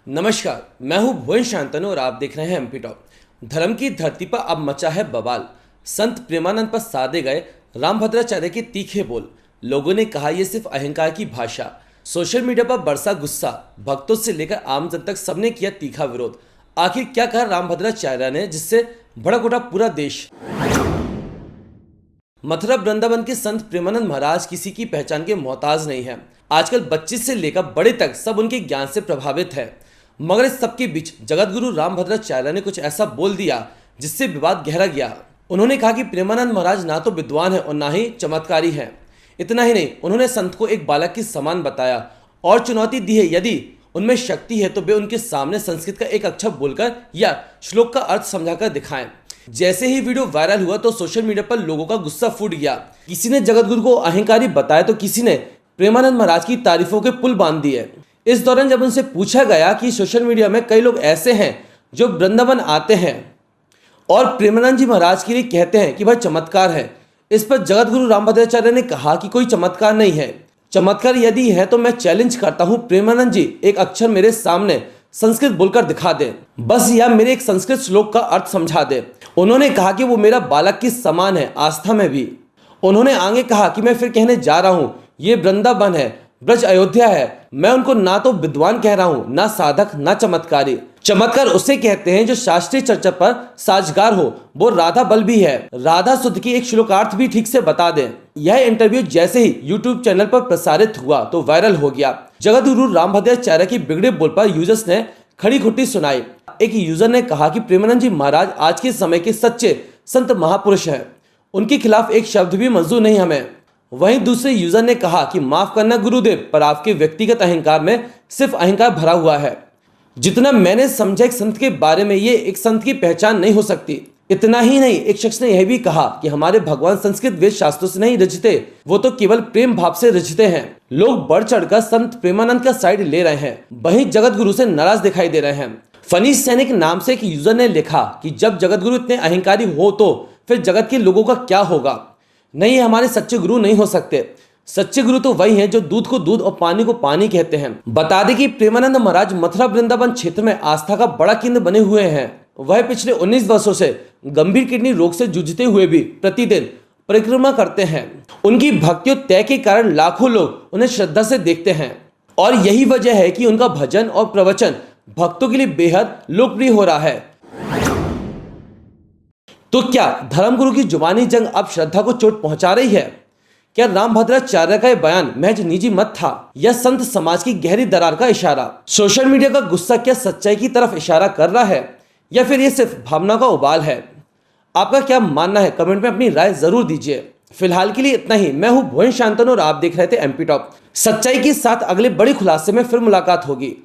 नमस्कार, मैं हूं भुवन शांतनु और आप देख रहे हैं एमपी टॉप। धर्म की धरती पर अब मचा है बवाल। संत प्रेमानंद पर साधे गए रामभद्राचार्य के तीखे बोल। लोगों ने कहा यह सिर्फ अहंकार की भाषा। सोशल मीडिया पर बरसा गुस्सा। भक्तों से लेकर आम जन तक सबने किया तीखा विरोध। आखिर क्या कहा रामभद्राचार्य ने जिससे भड़क उठा पूरा देश। मथुरा वृंदावन के संत प्रेमानंद महाराज किसी की पहचान के मोहताज नहीं है। आजकल बच्चे से लेकर बड़े तक सब उनके ज्ञान से प्रभावित है। मगर इस सबके बीच जगतगुरु रामभद्राचार्य ने कुछ ऐसा बोल दिया जिससे विवाद गहरा गया। उन्होंने कहा कि प्रेमानंद महाराज ना तो विद्वान है और ना ही चमत्कारी है। इतना ही नहीं, उन्होंने संत को एक बालक के समान बताया और चुनौती दी है, यदि उनमें शक्ति है तो वे उनके सामने संस्कृत का एक अक्षर बोलकर या श्लोक का अर्थ समझाकर दिखाएं। जैसे ही वीडियो वायरल हुआ तो सोशल मीडिया पर लोगों का गुस्सा फूट गया। किसी ने जगतगुरु को अहंकारी बताया तो किसी ने प्रेमानंद महाराज की तारीफों के पुल बांध दिए। इस दौरान जब उनसे पूछा गया कि सोशल मीडिया में कई लोग ऐसे हैं जो वृंदावन आते हैं और प्रेमानंद जी महाराज के लिए कहते हैं कि भाई चमत्कार है, इस पर जगतगुरु रामभद्राचार्य ने कहा कि कोई चमत्कार नहीं है। चमत्कार यदि है तो मैं चैलेंज करता हूं, प्रेमानंद जी एक अक्षर मेरे सामने संस्कृत बोलकर दिखा दे, बस या मेरे एक संस्कृत श्लोक का अर्थ समझा दे। उन्होंने कहा कि वो मेरा बालक के समान है, आस्था में भी। उन्होंने आगे कहा कि मैं फिर कहने जा रहा हूं, ये वृंदावन है, ब्रज अयोध्या है। मैं उनको ना तो विद्वान कह रहा हूं, ना साधक, ना चमत्कारी। चमत्कार उसे कहते हैं जो शास्त्रीय चर्चा पर साजगार हो। वो राधा बल भी है, राधा सुध की एक श्लोकार्थ भी ठीक से बता दें। यह इंटरव्यू जैसे ही यूट्यूब चैनल पर प्रसारित हुआ तो वायरल हो गया। जगतगुरु रामभद्राचार्य की बिगड़े बोल पर यूजर्स ने खड़ी खुट्टी सुनाई। एक यूजर ने कहा कि प्रेमानंद जी महाराज आज के समय के सच्चे संत महापुरुष हैं, उनके खिलाफ एक शब्द भी मंजूर नहीं हमें। वहीं दूसरे यूजर ने कहा कि माफ करना गुरुदेव, पर आपके व्यक्तिगत अहंकार में सिर्फ अहंकार भरा हुआ है। जितना मैंने समझा एक संत के बारे में, ये एक संत की पहचान नहीं हो सकती। इतना ही नहीं, एक शख्स ने यह भी कहा कि हमारे भगवान संस्कृत वेद शास्त्रों से नहीं रचते, वो तो केवल प्रेम भाव से रचते हैं। लोग बढ़ चढ़कर संत प्रेमानंद का साइड ले रहे हैं, वहीं जगतगुरु से नाराज दिखाई दे रहे हैं। फनी सैनिक नाम से एक यूजर ने लिखा कि जब जगतगुरु इतने अहंकारी हो तो फिर जगत के लोगों का क्या होगा। नहीं, हमारे सच्चे गुरु नहीं हो सकते। सच्चे गुरु तो वही हैं जो दूध को दूध और पानी को पानी कहते हैं। बता दें कि प्रेमानंद महाराज मथुरा वृंदावन क्षेत्र में आस्था का बड़ा केंद्र बने हुए हैं। वह पिछले 19 वर्षों से गंभीर किडनी रोग से जूझते हुए भी प्रतिदिन परिक्रमा करते हैं। उनकी भक्ति और त्याग के कारण लाखों लोग उन्हें श्रद्धा से देखते हैं और यही वजह है कि उनका भजन और प्रवचन भक्तों के लिए बेहद लोकप्रिय हो रहा है। तो क्या धर्मगुरु की जुबानी जंग अब श्रद्धा को चोट पहुंचा रही है? क्या रामभद्राचार्य का यह बयान महज निजी मत था या संत समाज की गहरी दरार का इशारा? सोशल मीडिया का गुस्सा क्या सच्चाई की तरफ इशारा कर रहा है या फिर यह सिर्फ भावना का उबाल है? आपका क्या मानना है? कमेंट में अपनी राय जरूर दीजिए। फिलहाल के लिए इतना ही। मैं हूं भुवन शांतनु और आप देख रहे थे एमपी टॉप। सच्चाई के साथ अगले बड़े खुलासे में फिर मुलाकात होगी।